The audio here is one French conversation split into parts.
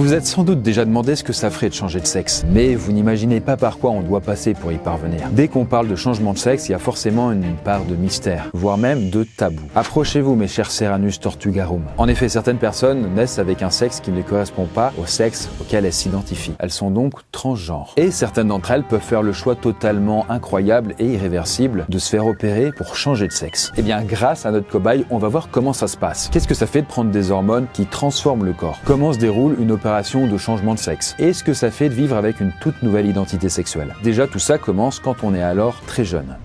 vous êtes sans doute déjà demandé ce que ça ferait de changer de sexe, mais vous n'imaginez pas par quoi on doit passer pour y parvenir. Dès qu'on parle de changement de sexe, il y a forcément une part de mystère, voire même de tabou. Approchez-vous mes chers Serranus tortugarum. En effet, certaines personnes naissent avec un sexe qui ne correspond pas au sexe auquel elles s'identifient. Elles sont donc transgenres. Et certaines d'entre elles peuvent faire le choix totalement incroyable et irréversible de se faire opérer pour changer de sexe. Et bien, grâce à notre cobaye, on va voir comment ça se passe. Qu'est-ce que ça fait de prendre des hormones qui transforment le corps? Comment se déroule une opération de changement de sexe? Et ce que ça fait de vivre avec une toute nouvelle identité sexuelle? Déjà, tout ça commence quand on est alors très jeune.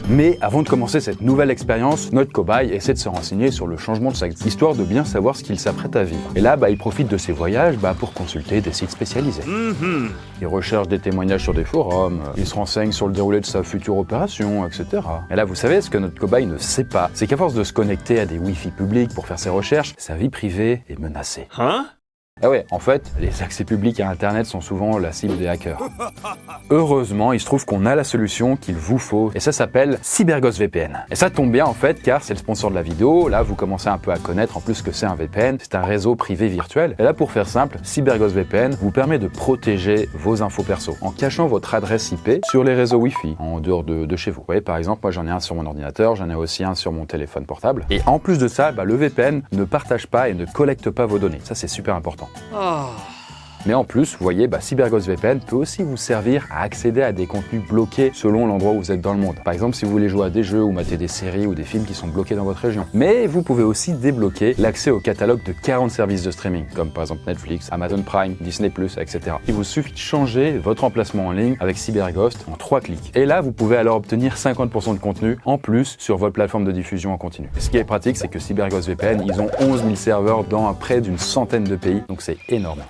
Mais avant de commencer cette nouvelle expérience, notre cobaye essaie de se renseigner sur le changement de sexe, histoire de bien savoir ce qu'il s'apprête à vivre. Et là, il profite de ses voyages pour consulter des sites spécialisés. Il recherche des témoignages sur des forums, il se renseigne sur le déroulé de sa future opération, etc. Et là, vous savez, ce que notre cobaye ne sait pas, c'est qu'à force de se connecter à des Wi-Fi publics pour faire ses recherches, sa vie privée est menacée. Ah ouais, en fait, les accès publics à Internet sont souvent la cible des hackers. Heureusement, il se trouve qu'on a la solution qu'il vous faut, et ça s'appelle CyberGhost VPN. Et ça tombe bien en fait, car c'est le sponsor de la vidéo, là vous commencez un peu à connaître en plus que c'est un VPN, c'est un réseau privé virtuel. Et là pour faire simple, CyberGhost VPN vous permet de protéger vos infos perso, en cachant votre adresse IP sur les réseaux Wi-Fi, en dehors de chez vous. Vous voyez, par exemple, moi j'en ai un sur mon ordinateur, j'en ai aussi un sur mon téléphone portable. Et en plus de ça, le VPN ne partage pas et ne collecte pas vos données. Ça c'est super important. Mais en plus, vous voyez, CyberGhost VPN peut aussi vous servir à accéder à des contenus bloqués selon l'endroit où vous êtes dans le monde. Par exemple, si vous voulez jouer à des jeux ou mater des séries ou des films qui sont bloqués dans votre région. Mais vous pouvez aussi débloquer l'accès au catalogue de 40 services de streaming, comme par exemple Netflix, Amazon Prime, Disney+, etc. Il vous suffit de changer votre emplacement en ligne avec CyberGhost en 3 clics. Et là, vous pouvez alors obtenir 50% de contenu en plus sur votre plateforme de diffusion en continu. Et ce qui est pratique, c'est que CyberGhost VPN, ils ont 11 000 serveurs dans près d'une centaine de pays, donc c'est énorme.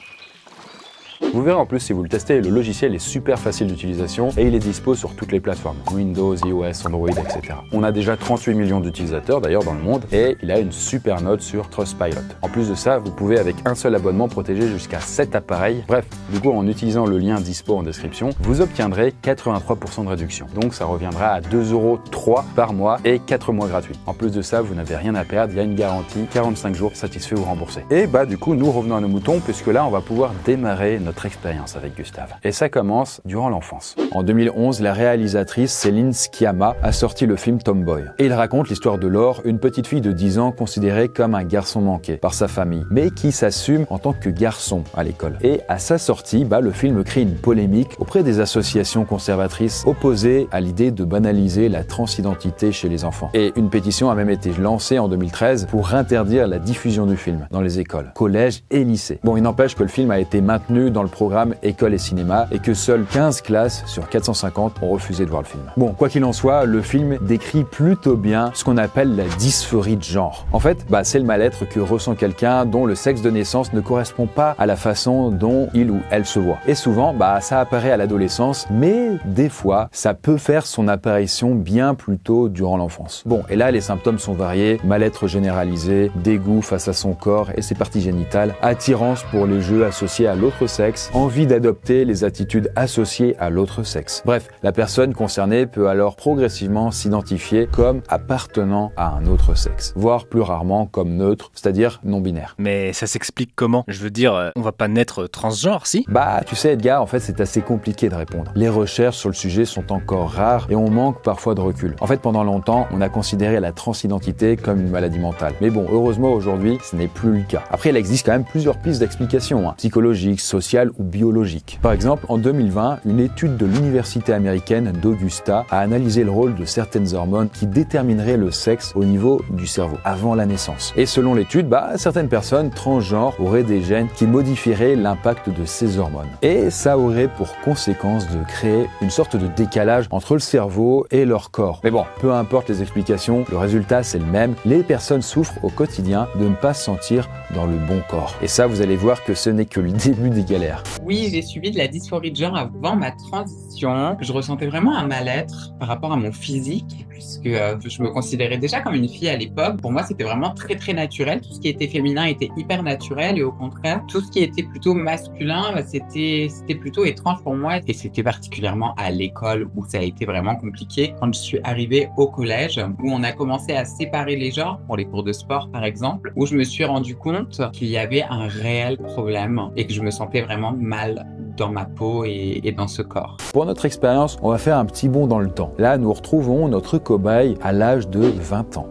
Vous verrez en plus si vous le testez, le logiciel est super facile d'utilisation et il est dispo sur toutes les plateformes, Windows, iOS, Android, etc. On a déjà 38 millions d'utilisateurs d'ailleurs dans le monde et il a une super note sur Trustpilot. En plus de ça, vous pouvez avec un seul abonnement protéger jusqu'à 7 appareils. Bref, du coup en utilisant le lien dispo en description, vous obtiendrez 83% de réduction. Donc ça reviendra à 2,03 € par mois et 4 mois gratuits. En plus de ça, vous n'avez rien à perdre, il y a une garantie 45 jours satisfait ou remboursé. Et du coup, nous revenons à nos moutons puisque là, on va pouvoir démarrer notre expérience avec Gustave. Et ça commence durant l'enfance. En 2011, la réalisatrice Céline Sciamma a sorti le film Tomboy. Et il raconte l'histoire de Laure, une petite fille de 10 ans considérée comme un garçon manqué par sa famille, mais qui s'assume en tant que garçon à l'école. Et à sa sortie, le film crée une polémique auprès des associations conservatrices opposées à l'idée de banaliser la transidentité chez les enfants. Et une pétition a même été lancée en 2013 pour interdire la diffusion du film dans les écoles, collèges et lycées. Bon, il n'empêche que le film a été maintenu dans le programme École et Cinéma et que seules 15 classes sur 450 ont refusé de voir le film. Bon, quoi qu'il en soit, le film décrit plutôt bien ce qu'on appelle la dysphorie de genre. En fait, c'est le mal-être que ressent quelqu'un dont le sexe de naissance ne correspond pas à la façon dont il ou elle se voit. Et souvent, ça apparaît à l'adolescence, mais des fois, ça peut faire son apparition bien plus tôt durant l'enfance. Bon, et là, les symptômes sont variés, mal-être généralisé, dégoût face à son corps et ses parties génitales, attirance pour les jeux associés à l'autre sexe, envie d'adopter les attitudes associées à l'autre sexe. Bref, la personne concernée peut alors progressivement s'identifier comme appartenant à un autre sexe, voire plus rarement comme neutre, c'est-à-dire non-binaire. Mais ça s'explique comment? Je veux dire, on va pas naître transgenre, si? Tu sais Edgar, en fait c'est assez compliqué de répondre. Les recherches sur le sujet sont encore rares et on manque parfois de recul. En fait, pendant longtemps, on a considéré la transidentité comme une maladie mentale. Mais bon, heureusement aujourd'hui, ce n'est plus le cas. Après, il existe quand même plusieurs pistes d'explication, psychologiques, sociales ou biologique. Par exemple, en 2020, une étude de l'université américaine d'Augusta a analysé le rôle de certaines hormones qui détermineraient le sexe au niveau du cerveau, avant la naissance. Et selon l'étude, certaines personnes transgenres auraient des gènes qui modifieraient l'impact de ces hormones. Et ça aurait pour conséquence de créer une sorte de décalage entre le cerveau et leur corps. Mais bon, peu importe les explications, le résultat c'est le même. Les personnes souffrent au quotidien de ne pas se sentir dans le bon corps. Et ça, vous allez voir que ce n'est que le début des galères. Claire. Oui, j'ai subi de la dysphorie de genre avant ma transition. Je ressentais vraiment un mal-être par rapport à mon physique, puisque je me considérais déjà comme une fille à l'époque. Pour moi, c'était vraiment très, très naturel. Tout ce qui était féminin était hyper naturel et au contraire, tout ce qui était plutôt masculin, c'était plutôt étrange pour moi. Et c'était particulièrement à l'école où ça a été vraiment compliqué. Quand je suis arrivée au collège, où on a commencé à séparer les genres, pour les cours de sport par exemple, où je me suis rendu compte qu'il y avait un réel problème et que je me sentais vraiment mal dans ma peau et dans ce corps. Pour notre expérience, on va faire un petit bond dans le temps. Là, nous retrouvons notre cobaye à l'âge de 20 ans.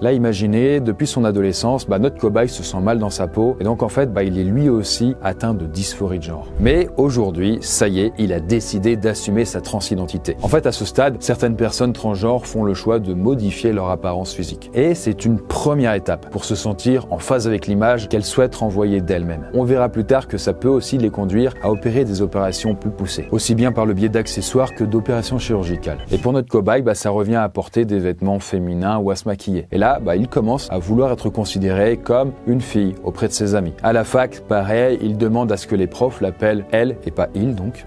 Là, imaginez, depuis son adolescence, notre cobaye se sent mal dans sa peau et donc en fait, il est lui aussi atteint de dysphorie de genre. Mais aujourd'hui, ça y est, il a décidé d'assumer sa transidentité. En fait, à ce stade, certaines personnes transgenres font le choix de modifier leur apparence physique. Et c'est une première étape pour se sentir en phase avec l'image qu'elles souhaitent renvoyer d'elles-mêmes. On verra plus tard que ça peut aussi les conduire à opérer des opérations plus poussées, aussi bien par le biais d'accessoires que d'opérations chirurgicales. Et pour notre cobaye, ça revient à porter des vêtements féminins ou à se maquiller. Et là, il commence à vouloir être considéré comme une fille auprès de ses amis. À la fac, pareil, il demande à ce que les profs l'appellent elle et pas il donc.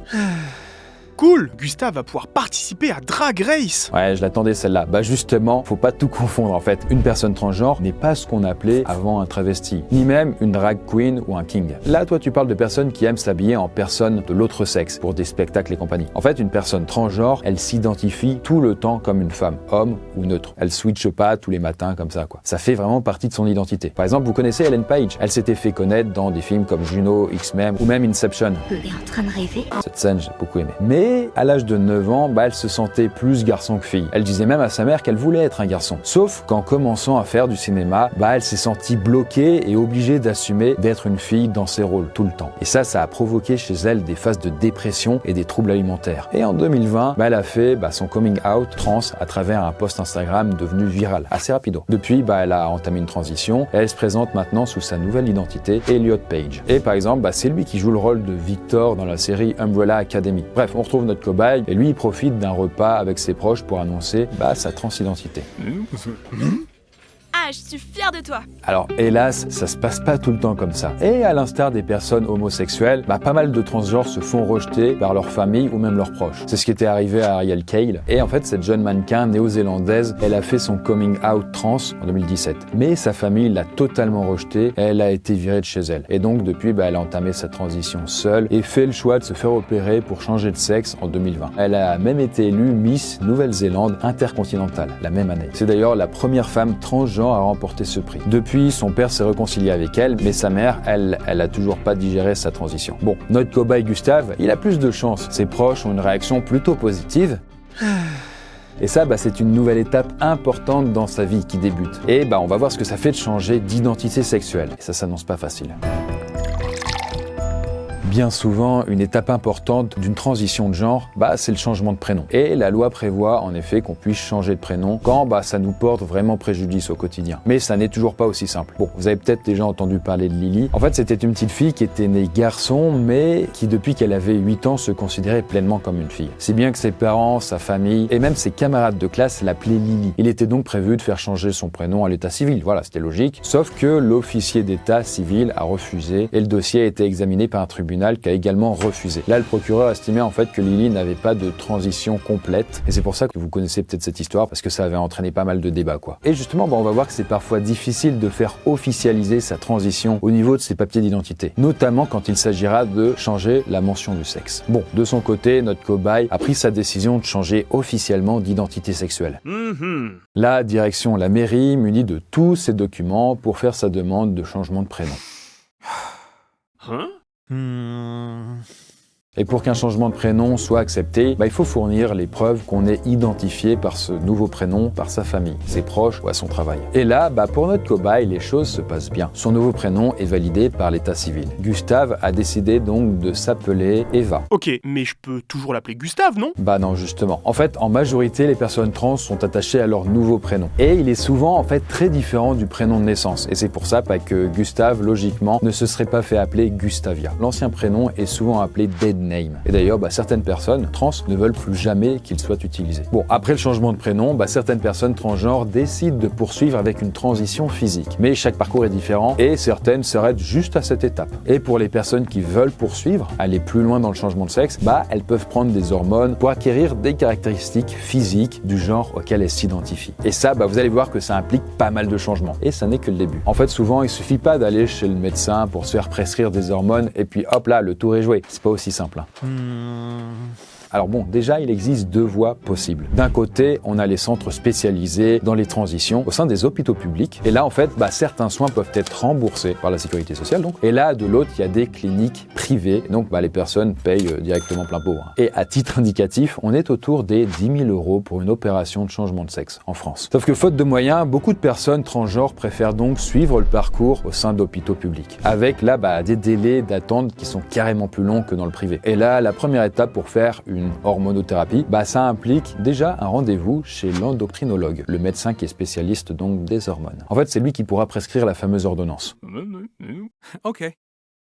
Cool, Gustave va pouvoir participer à Drag Race. Ouais, je l'attendais celle-là. Justement, faut pas tout confondre en fait. Une personne transgenre n'est pas ce qu'on appelait avant un travesti, ni même une drag queen ou un king. Là, toi, tu parles de personnes qui aiment s'habiller en personne de l'autre sexe pour des spectacles et compagnie. En fait, une personne transgenre, elle s'identifie tout le temps comme une femme, homme ou neutre. Elle switche pas tous les matins comme ça, quoi. Ça fait vraiment partie de son identité. Par exemple, vous connaissez Ellen Page. Elle s'était fait connaître dans des films comme Juno, X-Men ou même Inception. Il est en train de rêver. Cette scène, j'ai beaucoup aimé. Mais à l'âge de 9 ans, elle se sentait plus garçon que fille. Elle disait même à sa mère qu'elle voulait être un garçon. Sauf qu'en commençant à faire du cinéma, elle s'est sentie bloquée et obligée d'assumer d'être une fille dans ses rôles tout le temps. Et ça a provoqué chez elle des phases de dépression et des troubles alimentaires. Et en 2020, elle a fait son coming out trans à travers un post Instagram devenu viral, assez rapido. Depuis, elle a entamé une transition et elle se présente maintenant sous sa nouvelle identité, Elliot Page. Et par exemple, c'est lui qui joue le rôle de Victor dans la série Umbrella Academy. Bref, on retrouve notre cobaye et lui il profite d'un repas avec ses proches pour annoncer sa transidentité. Ah, je suis fière de toi. Alors hélas, ça se passe pas tout le temps comme ça. Et à l'instar des personnes homosexuelles, pas mal de transgenres se font rejeter par leur famille ou même leurs proches. C'est ce qui était arrivé à Ariel Cale. Et en fait, cette jeune mannequin néo-zélandaise, elle a fait son coming out trans en 2017. Mais sa famille l'a totalement rejetée et elle a été virée de chez elle. Et donc depuis, elle a entamé sa transition seule et fait le choix de se faire opérer pour changer de sexe en 2020. Elle a même été élue Miss Nouvelle-Zélande intercontinentale la même année. C'est d'ailleurs la première femme transgenre à remporter ce prix. Depuis, son père s'est réconcilié avec elle, mais sa mère, elle a toujours pas digéré sa transition. Bon, notre cobaye Gustave, il a plus de chance. Ses proches ont une réaction plutôt positive. Et ça, c'est une nouvelle étape importante dans sa vie qui débute. Et on va voir ce que ça fait de changer d'identité sexuelle. Et ça s'annonce pas facile. Bien souvent, une étape importante d'une transition de genre, c'est le changement de prénom. Et la loi prévoit en effet qu'on puisse changer de prénom quand ça nous porte vraiment préjudice au quotidien. Mais ça n'est toujours pas aussi simple. Bon, vous avez peut-être déjà entendu parler de Lily. En fait, c'était une petite fille qui était née garçon, mais qui depuis qu'elle avait 8 ans se considérait pleinement comme une fille. Si bien que ses parents, sa famille et même ses camarades de classe l'appelaient Lily. Il était donc prévu de faire changer son prénom à l'état civil. Voilà, c'était logique. Sauf que l'officier d'état civil a refusé et le dossier a été examiné par un tribunal qui a également refusé. Là, le procureur estimait en fait que Lily n'avait pas de transition complète et c'est pour ça que vous connaissez peut-être cette histoire parce que ça avait entraîné pas mal de débats, quoi. Et justement, on va voir que c'est parfois difficile de faire officialiser sa transition au niveau de ses papiers d'identité, notamment quand il s'agira de changer la mention du sexe. Bon, de son côté, notre cobaye a pris sa décision de changer officiellement d'identité sexuelle. Là, direction la mairie, munie de tous ses documents pour faire sa demande de changement de prénom. Et pour qu'un changement de prénom soit accepté, il faut fournir les preuves qu'on est identifié par ce nouveau prénom, par sa famille, ses proches ou à son travail. Et là, pour notre cobaye, les choses se passent bien. Son nouveau prénom est validé par l'état civil. Gustave a décidé donc de s'appeler Eva. Ok, mais je peux toujours l'appeler Gustave, non ? Non, justement. En fait, en majorité, les personnes trans sont attachées à leur nouveau prénom. Et il est souvent, en fait, très différent du prénom de naissance. Et c'est pour ça que Gustave, logiquement, ne se serait pas fait appeler Gustavia. L'ancien prénom est souvent appelé Dead name. Et d'ailleurs, certaines personnes trans ne veulent plus jamais qu'il soit utilisé. Bon, après le changement de prénom, certaines personnes transgenres décident de poursuivre avec une transition physique. Mais chaque parcours est différent et certaines s'arrêtent juste à cette étape. Et pour les personnes qui veulent poursuivre, aller plus loin dans le changement de sexe, elles peuvent prendre des hormones pour acquérir des caractéristiques physiques du genre auquel elles s'identifient. Et ça, vous allez voir que ça implique pas mal de changements. Et ça n'est que le début. En fait, souvent, il suffit pas d'aller chez le médecin pour se faire prescrire des hormones et puis hop là, le tour est joué. C'est pas aussi simple. Alors bon, déjà, il existe deux voies possibles. D'un côté, on a les centres spécialisés dans les transitions au sein des hôpitaux publics. Et là, en fait, certains soins peuvent être remboursés par la sécurité sociale, donc. Et là, de l'autre, il y a des cliniques privées. Donc, les personnes payent directement plein pot. Et à titre indicatif, on est autour des 10 000 € pour une opération de changement de sexe en France. Sauf que faute de moyens, beaucoup de personnes transgenres préfèrent donc suivre le parcours au sein d'hôpitaux publics. Avec là, des délais d'attente qui sont carrément plus longs que dans le privé. Et là, la première étape pour faire une hormonothérapie, ça implique déjà un rendez-vous chez l'endocrinologue, le médecin qui est spécialiste donc des hormones. En fait, c'est lui qui pourra prescrire la fameuse ordonnance. Ok.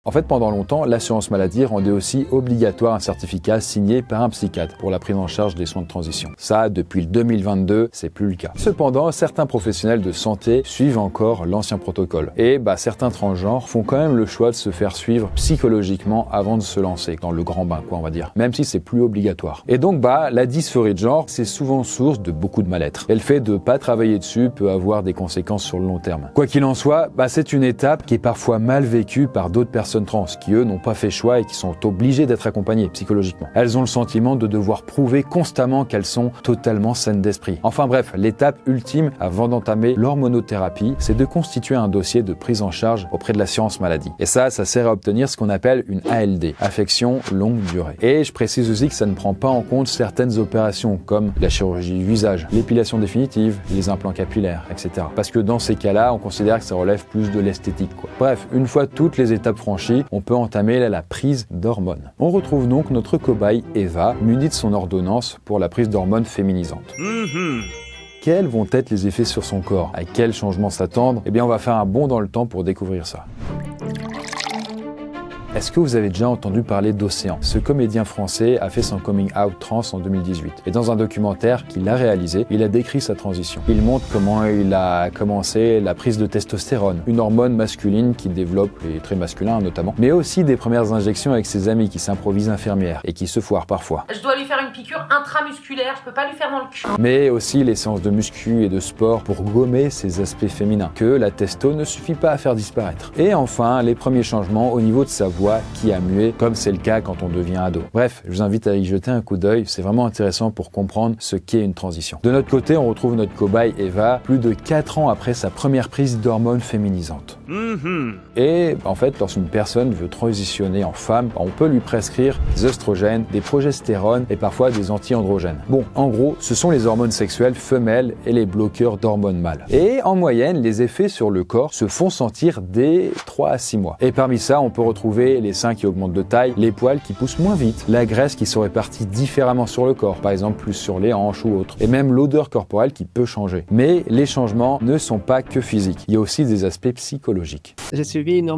En fait, pendant longtemps, l'assurance maladie rendait aussi obligatoire un certificat signé par un psychiatre pour la prise en charge des soins de transition. Ça, depuis le 2022, c'est plus le cas. Cependant, certains professionnels de santé suivent encore l'ancien protocole. Et certains transgenres font quand même le choix de se faire suivre psychologiquement avant de se lancer dans le grand bain, on va dire. Même si c'est plus obligatoire. Et donc, la dysphorie de genre, c'est souvent source de beaucoup de mal-être. Et le fait de pas travailler dessus peut avoir des conséquences sur le long terme. Quoi qu'il en soit, c'est une étape qui est parfois mal vécue par d'autres personnes trans qui, eux, n'ont pas fait choix et qui sont obligées d'être accompagnées psychologiquement. Elles ont le sentiment de devoir prouver constamment qu'elles sont totalement saines d'esprit. Enfin bref, l'étape ultime avant d'entamer l'hormonothérapie, c'est de constituer un dossier de prise en charge auprès de l'assurance maladie. Et ça sert à obtenir ce qu'on appelle une ALD, affection longue durée. Et je précise aussi que ça ne prend pas en compte certaines opérations comme la chirurgie du visage, l'épilation définitive, les implants capillaires, etc. Parce que dans ces cas-là, on considère que ça relève plus de l'esthétique, Bref, une fois toutes les étapes franchies, on peut entamer la prise d'hormones. On retrouve donc notre cobaye Eva, munie de son ordonnance pour la prise d'hormones féminisantes. Quels vont être les effets sur son corps? À quels changements s'attendre? On va faire un bond dans le temps pour découvrir ça. Est-ce que vous avez déjà entendu parler d'Océan? Ce comédien français a fait son coming out trans en 2018. Et dans un documentaire qu'il a réalisé, il a décrit sa transition. Il montre comment il a commencé la prise de testostérone, une hormone masculine qu'il développe, et très masculin notamment, mais aussi des premières injections avec ses amis qui s'improvisent infirmières et qui se foirent parfois. Je dois lui faire une piqûre intramusculaire, je peux pas lui faire dans le cul. Mais aussi les séances de muscu et de sport pour gommer ses aspects féminins, que la testo ne suffit pas à faire disparaître. Et enfin, les premiers changements au niveau de sa voix qui a mué, comme c'est le cas quand on devient ado. Bref, je vous invite à y jeter un coup d'œil, c'est vraiment intéressant pour comprendre ce qu'est une transition. De notre côté, on retrouve notre cobaye Eva, plus de 4 ans après sa première prise d'hormones féminisantes. Et en fait, lorsqu'une personne veut transitionner en femme, on peut lui prescrire des œstrogènes, des progestérones et parfois des anti-androgènes. Bon, en gros, ce sont les hormones sexuelles femelles et les bloqueurs d'hormones mâles. Et en moyenne, les effets sur le corps se font sentir dès 3 à 6 mois. Et parmi ça, on peut retrouver les seins qui augmentent de taille, les poils qui poussent moins vite, la graisse qui se répartit différemment sur le corps, par exemple plus sur les hanches ou autres, et même l'odeur corporelle qui peut changer. Mais les changements ne sont pas que physiques, il y a aussi des aspects psychologiques. J'ai suivi une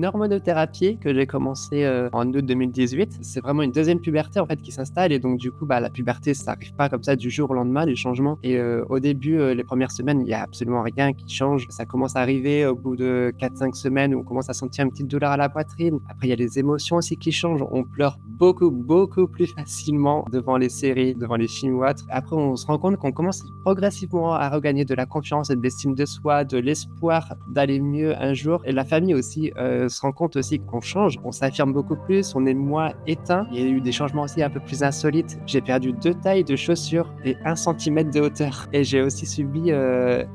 hormonothérapie que j'ai commencé en août 2018. C'est vraiment une deuxième puberté en fait qui s'installe et donc du coup la puberté ça arrive pas comme ça du jour au lendemain les changements et au début les premières semaines il y a absolument rien qui change. Ça commence à arriver au bout de 4-5 semaines où on commence à sentir une petite douleur à la poitrine. Après il y a les émotions aussi qui changent. On pleure beaucoup plus facilement devant les séries, devant les films ou autres. Après on se rend compte qu'on commence progressivement à regagner de la confiance et de l'estime de soi, de l'espoir d'aller mieux un jour. Et la famille aussi se rend compte aussi qu'on change, on s'affirme beaucoup plus, on est moins éteint. Il y a eu des changements aussi un peu plus insolites. J'ai perdu 2 tailles de chaussures et 1 cm de hauteur. Et j'ai aussi subi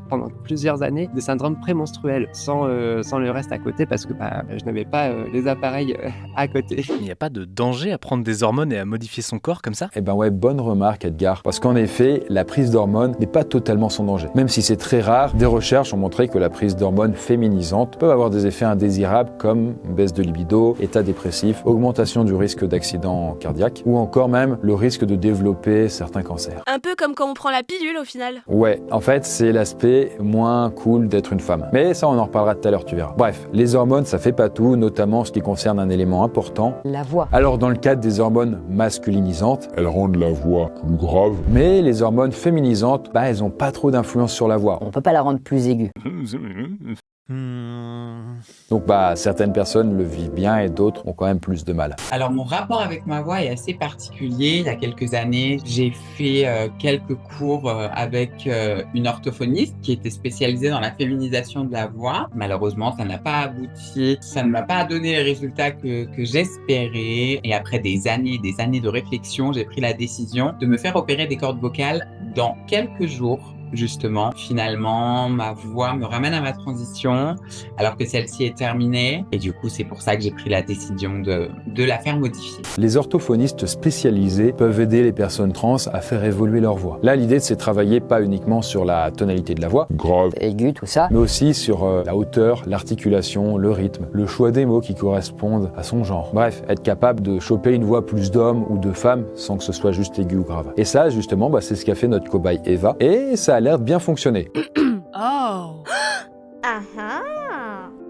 pendant plusieurs années des syndromes prémenstruels sans le reste à côté parce que je n'avais pas les appareils à côté. Il n'y a pas de danger à prendre des hormones et à modifier son corps comme ça? Eh ben ouais, bonne remarque Edgar, parce qu'en effet, la prise d'hormones n'est pas totalement sans danger. Même si c'est très rare, des recherches ont montré que la prise d'hormones féminisantes peut avoir des effets indésirables comme baisse de libido, état dépressif, augmentation du risque d'accident cardiaque ou encore même le risque de développer certains cancers. Un peu comme quand on prend la pilule au final. Ouais, en fait, c'est l'aspect moins cool d'être une femme. Mais ça, on en reparlera tout à l'heure, tu verras. Bref, les hormones, ça fait pas tout, notamment en ce qui concerne un élément important. La voix. Alors dans le cadre des hormones masculinisantes, Elles rendent la voix plus grave. mais les hormones féminisantes, elles ont pas trop d'influence sur la voix. On peut pas la rendre plus aiguë. Donc certaines personnes le vivent bien et d'autres ont quand même plus de mal. Alors, mon rapport avec ma voix est assez particulier. Il y a quelques années, j'ai fait quelques cours avec une orthophoniste qui était spécialisée dans la féminisation de la voix. Malheureusement, ça n'a pas abouti. Ça ne m'a pas donné les résultats que j'espérais. Et après des années de réflexion, j'ai pris la décision de me faire opérer des cordes vocales dans quelques jours. Justement, finalement, ma voix me ramène à ma transition alors que celle-ci est terminée. Et du coup, c'est pour ça que j'ai pris la décision de la faire modifier. Les orthophonistes spécialisés peuvent aider les personnes trans à faire évoluer leur voix. Là, l'idée, c'est de travailler pas uniquement sur la tonalité de la voix, Grave. Aiguë, tout ça. mais aussi sur la hauteur, l'articulation, le rythme, le choix des mots qui correspondent à son genre. Bref, être capable de choper une voix plus d'homme ou de femme sans que ce soit juste aigu ou grave. Et ça, justement, c'est ce qu'a fait notre cobaye Eva. Et ça a l'air de bien fonctionner. Oh.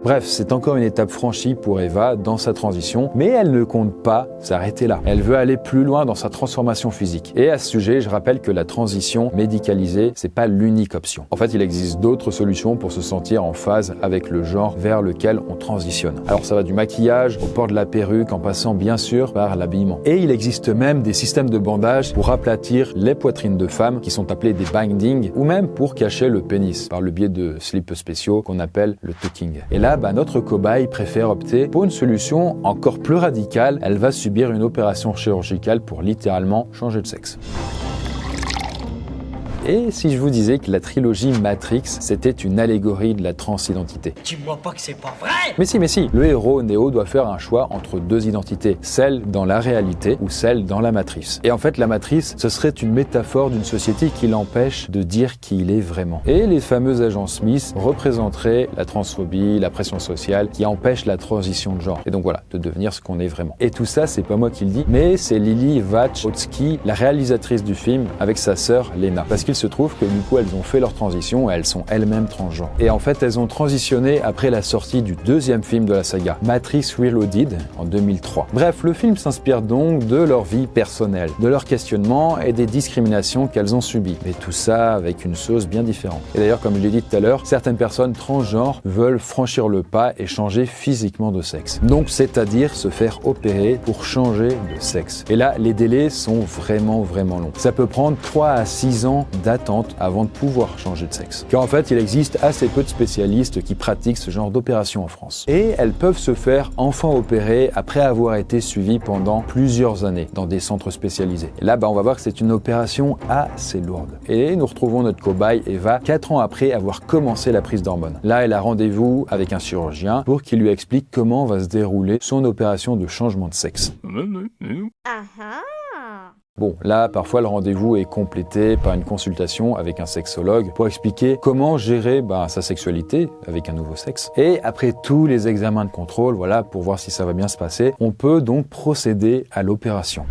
Bref, c'est encore une étape franchie pour Eva dans sa transition, mais elle ne compte pas s'arrêter là. Elle veut aller plus loin dans sa transformation physique. Et à ce sujet, je rappelle que la transition médicalisée, c'est pas l'unique option. En fait, il existe d'autres solutions pour se sentir en phase avec le genre vers lequel on transitionne. Alors ça va du maquillage au port de la perruque en passant bien sûr par l'habillement. Et il existe même des systèmes de bandage pour aplatir les poitrines de femmes qui sont appelées des bindings ou même pour cacher le pénis par le biais de slips spéciaux qu'on appelle le tucking. Et là, notre cobaye préfère opter pour une solution encore plus radicale. Elle va subir une opération chirurgicale pour littéralement changer de sexe. Et si je vous disais que la trilogie Matrix, c'était une allégorie de la transidentité? Dis-moi pas que c'est pas vrai! Mais si, le héros Neo doit faire un choix entre deux identités, celle dans la réalité ou celle dans la matrice. Et en fait, la matrice, ce serait une métaphore d'une société qui l'empêche de dire qui il est vraiment. Et les fameux agents Smith représenteraient la transphobie, la pression sociale qui empêche la transition de genre. Et donc voilà, de devenir ce qu'on est vraiment. Et tout ça, c'est pas moi qui le dis, mais c'est Lily Wachowski, la réalisatrice du film, avec sa sœur Lena. Parce qu'il se trouve que du coup, elles ont fait leur transition et elles sont elles-mêmes transgenres. Et en fait, elles ont transitionné après la sortie du deuxième film de la saga, Matrix Reloaded, en 2003. Bref, le film s'inspire donc de leur vie personnelle, de leurs questionnements et des discriminations qu'elles ont subies. Mais tout ça avec une sauce bien différente. Et d'ailleurs, comme je l'ai dit tout à l'heure, certaines personnes transgenres veulent franchir le pas et changer physiquement de sexe. Donc, c'est-à-dire se faire opérer pour changer de sexe. Et là, les délais sont vraiment longs. Ça peut prendre 3 à 6 ans d'attente avant de pouvoir changer de sexe. Car en fait, il existe assez peu de spécialistes qui pratiquent ce genre d'opération en France. Et elles peuvent se faire enfin opérer après avoir été suivies pendant plusieurs années dans des centres spécialisés. Et là, on va voir que c'est une opération assez lourde. Et nous retrouvons notre cobaye Eva 4 ans après avoir commencé la prise d'hormones. Là, elle a rendez-vous avec un chirurgien pour qu'il lui explique comment va se dérouler son opération de changement de sexe. Bon, là, parfois, le rendez-vous est complété par une consultation avec un sexologue pour expliquer comment gérer sa sexualité avec un nouveau sexe. Et après tous les examens de contrôle, voilà, pour voir si ça va bien se passer, on peut donc procéder à l'opération.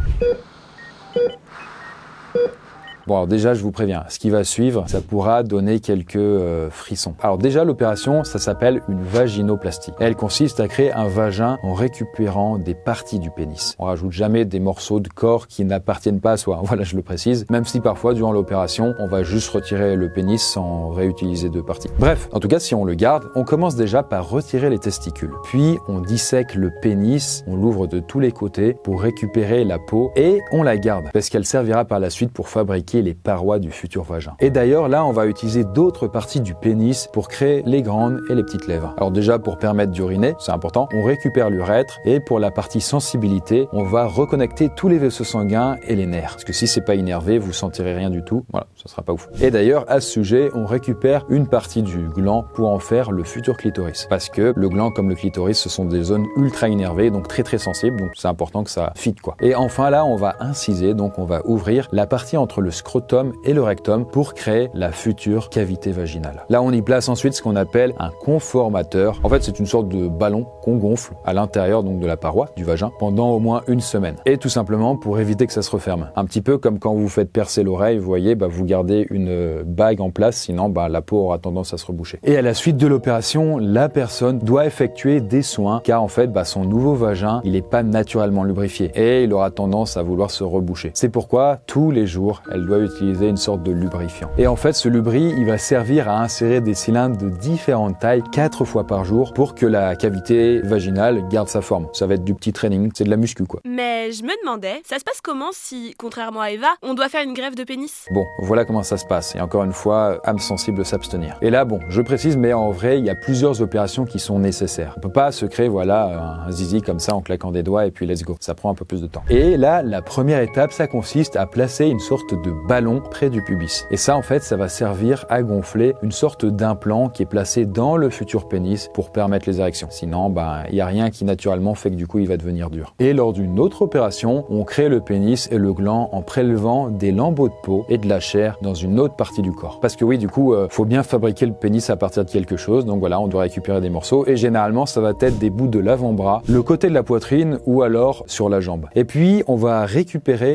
Bon, alors déjà, je vous préviens, ce qui va suivre, ça pourra donner quelques frissons. Alors déjà, l'opération, ça s'appelle une vaginoplastie. Elle consiste à créer un vagin en récupérant des parties du pénis. On rajoute jamais des morceaux de corps qui n'appartiennent pas à soi. Voilà, je le précise. Même si parfois, durant l'opération, on va juste retirer le pénis sans réutiliser deux parties. Bref, en tout cas, si on le garde, on commence déjà par retirer les testicules. Puis, on dissèque le pénis, on l'ouvre de tous les côtés pour récupérer la peau et on la garde parce qu'elle servira par la suite pour fabriquer les parois du futur vagin. Et d'ailleurs, là, on va utiliser d'autres parties du pénis pour créer les grandes et les petites lèvres. Alors déjà, pour permettre d'uriner, c'est important, on récupère l'urètre et pour la partie sensibilité, on va reconnecter tous les vaisseaux sanguins et les nerfs. Parce que si c'est pas innervé, vous sentirez rien du tout. Voilà, ça sera pas ouf. Et d'ailleurs, à ce sujet, on récupère une partie du gland pour en faire le futur clitoris. Parce que le gland comme le clitoris, ce sont des zones ultra innervées, donc très sensibles, donc c'est important que ça fit quoi. Et enfin là, on va inciser, donc on va ouvrir la partie entre le scrotum scrotum et le rectum pour créer la future cavité vaginale. Là, on y place ensuite ce qu'on appelle un conformateur. En fait, c'est une sorte de ballon qu'on gonfle à l'intérieur donc de la paroi du vagin pendant au moins une semaine. Et tout simplement pour éviter que ça se referme. Un petit peu comme quand vous faites percer l'oreille, vous voyez, vous gardez une bague en place, sinon la peau aura tendance à se reboucher. Et à la suite de l'opération, la personne doit effectuer des soins car en fait, son nouveau vagin, il n'est pas naturellement lubrifié et il aura tendance à vouloir se reboucher. C'est pourquoi tous les jours, elle doit utiliser une sorte de lubrifiant. Et en fait, ce lubri, il va servir à insérer des cylindres de différentes tailles 4 fois par jour pour que la cavité vaginale garde sa forme. Ça va être du petit training, c'est de la muscu quoi. Mais je me demandais, ça se passe comment si, contrairement à Eva, on doit faire une greffe de pénis? Bon, voilà comment ça se passe. Et encore une fois, âme sensible s'abstenir. Et là, je précise, mais en vrai, il y a plusieurs opérations qui sont nécessaires. On peut pas se créer, un zizi comme ça en claquant des doigts et puis let's go. Ça prend un peu plus de temps. Et là, la première étape, ça consiste à placer une sorte de ballon près du pubis. Et ça, en fait, ça va servir à gonfler une sorte d'implant qui est placé dans le futur pénis pour permettre les érections. Sinon, il y a rien qui naturellement fait que du coup, il va devenir dur. Et lors d'une autre opération, on crée le pénis et le gland en prélevant des lambeaux de peau et de la chair dans une autre partie du corps. Parce que oui, du coup, faut bien fabriquer le pénis à partir de quelque chose. Donc voilà, on doit récupérer des morceaux et généralement, ça va être des bouts de l'avant-bras, le côté de la poitrine ou alors sur la jambe. Et puis, on va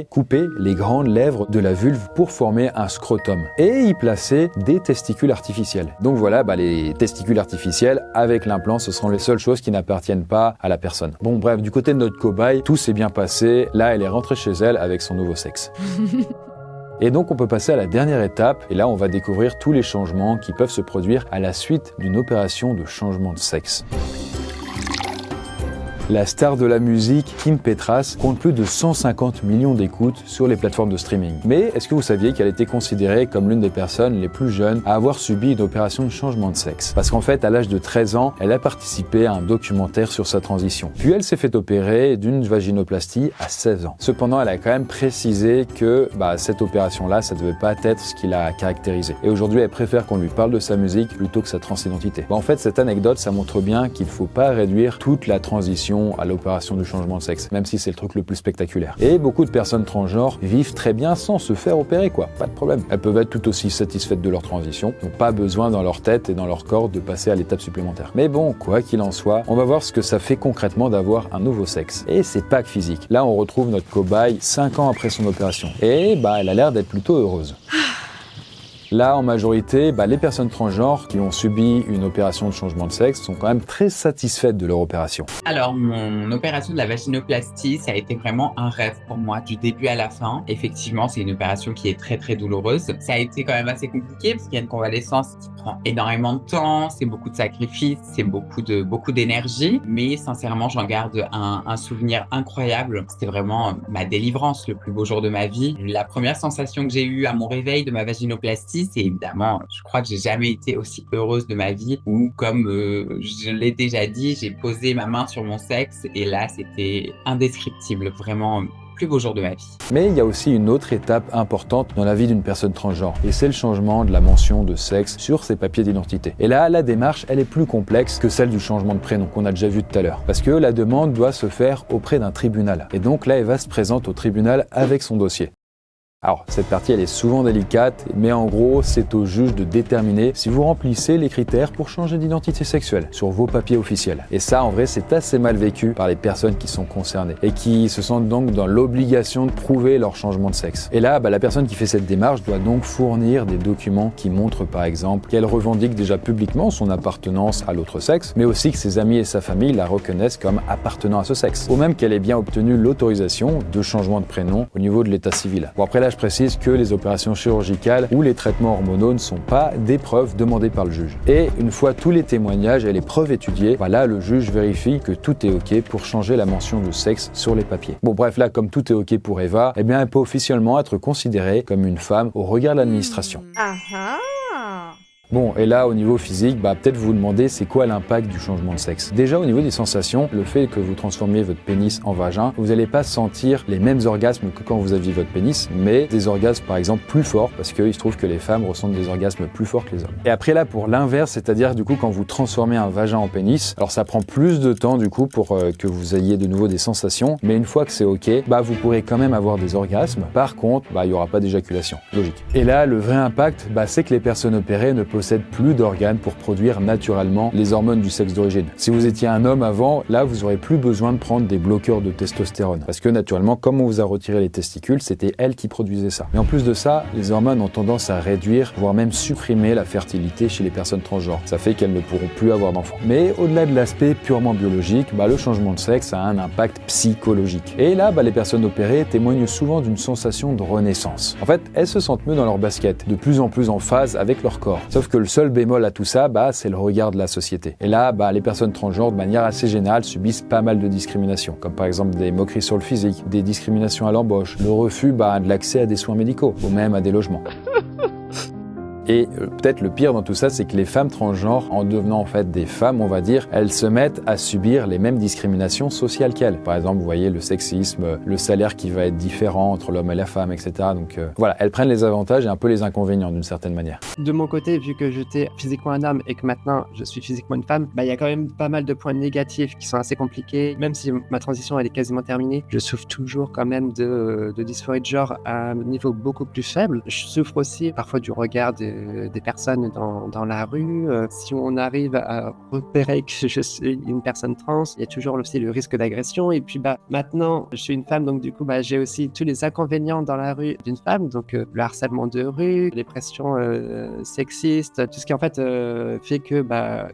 couper les grandes lèvres de la vulve pour former un scrotum et y placer des testicules artificiels. Donc voilà, les testicules artificiels avec l'implant, ce seront les seules choses qui n'appartiennent pas à la personne. Bon, bref, du côté de notre cobaye, tout s'est bien passé. Là, elle est rentrée chez elle avec son nouveau sexe. Et donc on peut passer à la dernière étape, et là on va découvrir tous les changements qui peuvent se produire à la suite d'une opération de changement de sexe. La star de la musique, Kim Petras, compte plus de 150 millions d'écoutes sur les plateformes de streaming. Mais est-ce que vous saviez qu'elle était considérée comme l'une des personnes les plus jeunes à avoir subi une opération de changement de sexe? Parce qu'en fait, à l'âge de 13 ans, elle a participé à un documentaire sur sa transition. Puis elle s'est fait opérer d'une vaginoplastie à 16 ans. Cependant, elle a quand même précisé que cette opération-là, ça devait pas être ce qui l'a caractérisé. Et aujourd'hui, elle préfère qu'on lui parle de sa musique plutôt que sa transidentité. En fait, cette anecdote, ça montre bien qu'il faut pas réduire toute la transition à l'opération du changement de sexe, même si c'est le truc le plus spectaculaire. Et beaucoup de personnes transgenres vivent très bien sans se faire opérer, pas de problème. Elles peuvent être tout aussi satisfaites de leur transition, n'ont pas besoin dans leur tête et dans leur corps de passer à l'étape supplémentaire. Mais bon, quoi qu'il en soit, on va voir ce que ça fait concrètement d'avoir un nouveau sexe. Et c'est pas que physique. Là, on retrouve notre cobaye 5 ans après son opération. Et elle a l'air d'être plutôt heureuse. Là, en majorité, les personnes transgenres qui ont subi une opération de changement de sexe sont quand même très satisfaites de leur opération. Alors, mon opération de la vaginoplastie, ça a été vraiment un rêve pour moi, du début à la fin. Effectivement, c'est une opération qui est très, très douloureuse. Ça a été quand même assez compliqué parce qu'il y a une convalescence qui prend énormément de temps, c'est beaucoup de sacrifices, c'est beaucoup d'énergie. Mais sincèrement, j'en garde un souvenir incroyable. C'était vraiment ma délivrance, le plus beau jour de ma vie. La première sensation que j'ai eue à mon réveil de ma vaginoplastie, c'est évidemment, je crois que j'ai jamais été aussi heureuse de ma vie où, comme je l'ai déjà dit, j'ai posé ma main sur mon sexe et là, c'était indescriptible, vraiment plus beau jour de ma vie. Mais il y a aussi une autre étape importante dans la vie d'une personne transgenre et c'est le changement de la mention de sexe sur ses papiers d'identité. Et là, la démarche, elle est plus complexe que celle du changement de prénom qu'on a déjà vu tout à l'heure parce que la demande doit se faire auprès d'un tribunal. Et donc là, Eva se présente au tribunal avec son dossier. Alors, cette partie, elle est souvent délicate, mais en gros, c'est au juge de déterminer si vous remplissez les critères pour changer d'identité sexuelle sur vos papiers officiels. Et ça, en vrai, c'est assez mal vécu par les personnes qui sont concernées et qui se sentent donc dans l'obligation de prouver leur changement de sexe. Et là, la personne qui fait cette démarche doit donc fournir des documents qui montrent, par exemple, qu'elle revendique déjà publiquement son appartenance à l'autre sexe, mais aussi que ses amis et sa famille la reconnaissent comme appartenant à ce sexe. Ou même qu'elle ait bien obtenu l'autorisation de changement de prénom au niveau de l'état civil. Bon, après là, je précise que les opérations chirurgicales ou les traitements hormonaux ne sont pas des preuves demandées par le juge. Et une fois tous les témoignages et les preuves étudiées, le juge vérifie que tout est OK pour changer la mention de sexe sur les papiers. Bon, bref, là, comme tout est OK pour Eva, elle peut officiellement être considérée comme une femme au regard de l'administration. Bon, et là, au niveau physique, peut-être vous vous demandez c'est quoi l'impact du changement de sexe. Déjà, au niveau des sensations, le fait que vous transformiez votre pénis en vagin, vous n'allez pas sentir les mêmes orgasmes que quand vous aviez votre pénis, mais des orgasmes par exemple plus forts, parce qu'il se trouve que les femmes ressentent des orgasmes plus forts que les hommes. Et après là, pour l'inverse, c'est-à-dire du coup quand vous transformez un vagin en pénis, alors ça prend plus de temps du coup pour que vous ayez de nouveau des sensations, mais une fois que c'est ok, vous pourrez quand même avoir des orgasmes. Par contre, il n'y aura pas d'éjaculation, logique. Et là, le vrai impact, c'est que les personnes opérées ne possèdent plus d'organes pour produire naturellement les hormones du sexe d'origine. Si vous étiez un homme avant, là, vous n'aurez plus besoin de prendre des bloqueurs de testostérone. Parce que naturellement, comme on vous a retiré les testicules, c'était elle qui produisait ça. Mais en plus de ça, les hormones ont tendance à réduire, voire même supprimer la fertilité chez les personnes transgenres. Ça fait qu'elles ne pourront plus avoir d'enfants. Mais au-delà de l'aspect purement biologique, le changement de sexe a un impact psychologique. Et là, les personnes opérées témoignent souvent d'une sensation de renaissance. En fait, elles se sentent mieux dans leur basket, de plus en plus en phase avec leur corps. Sauf que le seul bémol à tout ça, c'est le regard de la société. Et là, les personnes transgenres, de manière assez générale, subissent pas mal de discriminations, comme par exemple des moqueries sur le physique, des discriminations à l'embauche, le refus de l'accès à des soins médicaux, ou même à des logements. Et peut-être le pire dans tout ça, c'est que les femmes transgenres, en devenant en fait des femmes, on va dire, elles se mettent à subir les mêmes discriminations sociales qu'elles. Par exemple, vous voyez le sexisme, le salaire qui va être différent entre l'homme et la femme, etc. Donc voilà, elles prennent les avantages et un peu les inconvénients d'une certaine manière. De mon côté, vu que j'étais physiquement un homme et que maintenant je suis physiquement une femme, il y a quand même pas mal de points négatifs qui sont assez compliqués. Même si ma transition elle est quasiment terminée, je souffre toujours quand même de dysphorie de genre à un niveau beaucoup plus faible. Je souffre aussi parfois du regard des personnes dans la rue. Si on arrive à repérer que je suis une personne trans, il y a toujours aussi le risque d'agression. Et puis maintenant, je suis une femme, donc du coup, j'ai aussi tous les inconvénients dans la rue d'une femme, donc le harcèlement de rue, les pressions sexistes, tout ce qui en fait fait que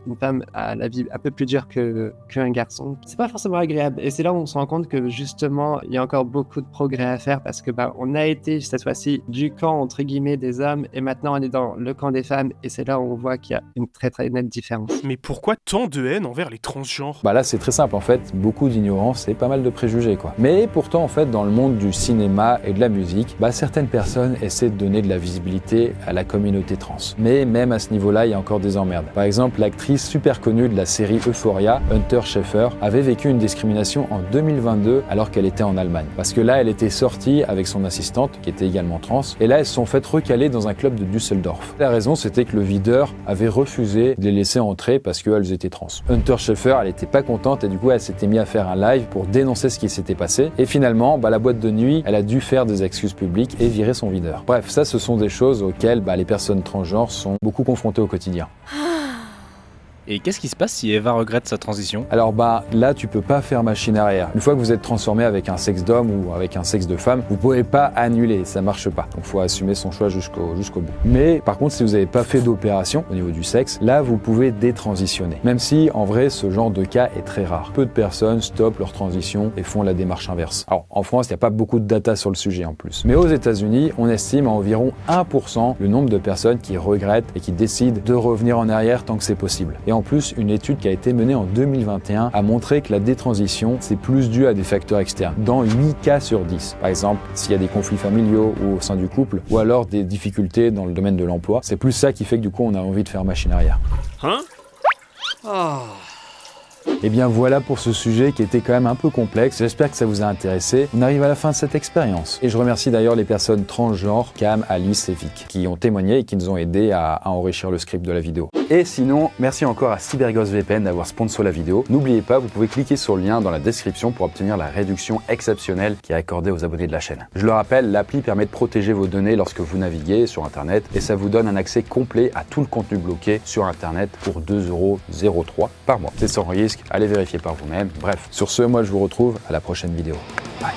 une femme a la vie un peu plus dure qu'un garçon. C'est pas forcément agréable. Et c'est là où on se rend compte que justement, il y a encore beaucoup de progrès à faire parce que on a été cette fois-ci du camp entre guillemets des hommes et maintenant on est dans le camp des femmes et c'est là où on voit qu'il y a une très très nette différence. Mais pourquoi tant de haine envers les transgenres ? Là c'est très simple en fait, beaucoup d'ignorance et pas mal de préjugés quoi. Mais pourtant en fait dans le monde du cinéma et de la musique, certaines personnes essaient de donner de la visibilité à la communauté trans. Mais même à ce niveau-là, il y a encore des emmerdes. Par exemple, l'actrice super connue de la série Euphoria, Hunter Schaeffer, avait vécu une discrimination en 2022 alors qu'elle était en Allemagne. Parce que là, elle était sortie avec son assistante qui était également trans et là elles se sont faites recaler dans un club de Düsseldorf. La raison, c'était que le videur avait refusé de les laisser entrer parce qu'elles étaient trans. Hunter Schaeffer, elle était pas contente et du coup, elle s'était mise à faire un live pour dénoncer ce qui s'était passé. Et finalement, la boîte de nuit, elle a dû faire des excuses publiques et virer son videur. Bref, ça, ce sont des choses auxquelles les personnes transgenres sont beaucoup confrontées au quotidien. Et qu'est-ce qui se passe si Eva regrette sa transition ? Alors là, tu peux pas faire machine arrière. Une fois que vous êtes transformé avec un sexe d'homme ou avec un sexe de femme, vous pouvez pas annuler, ça marche pas. Donc faut assumer son choix jusqu'au bout. Mais par contre, si vous n'avez pas fait d'opération au niveau du sexe, là vous pouvez détransitionner. Même si en vrai, ce genre de cas est très rare. Peu de personnes stoppent leur transition et font la démarche inverse. Alors en France, il n'y a pas beaucoup de data sur le sujet en plus. Mais aux États-Unis, on estime à environ 1% le nombre de personnes qui regrettent et qui décident de revenir en arrière tant que c'est possible. Et en plus, une étude qui a été menée en 2021 a montré que la détransition, c'est plus dû à des facteurs externes, dans 8 cas sur 10. Par exemple, s'il y a des conflits familiaux ou au sein du couple, ou alors des difficultés dans le domaine de l'emploi, c'est plus ça qui fait que du coup, on a envie de faire machine arrière. Et bien voilà pour ce sujet qui était quand même un peu complexe. J'espère que ça vous a intéressé. On arrive à la fin de cette expérience. Et je remercie d'ailleurs les personnes transgenres, Cam, Alice et Vic, qui ont témoigné et qui nous ont aidés à enrichir le script de la vidéo. Et sinon, merci encore à Cyberghost VPN d'avoir sponsor la vidéo. N'oubliez pas, vous pouvez cliquer sur le lien dans la description pour obtenir la réduction exceptionnelle qui est accordée aux abonnés de la chaîne. Je le rappelle, l'appli permet de protéger vos données lorsque vous naviguez sur Internet et ça vous donne un accès complet à tout le contenu bloqué sur Internet pour 2,03€ par mois. C'est sans risque, allez vérifier par vous-même. Bref, sur ce, moi je vous retrouve à la prochaine vidéo. Bye.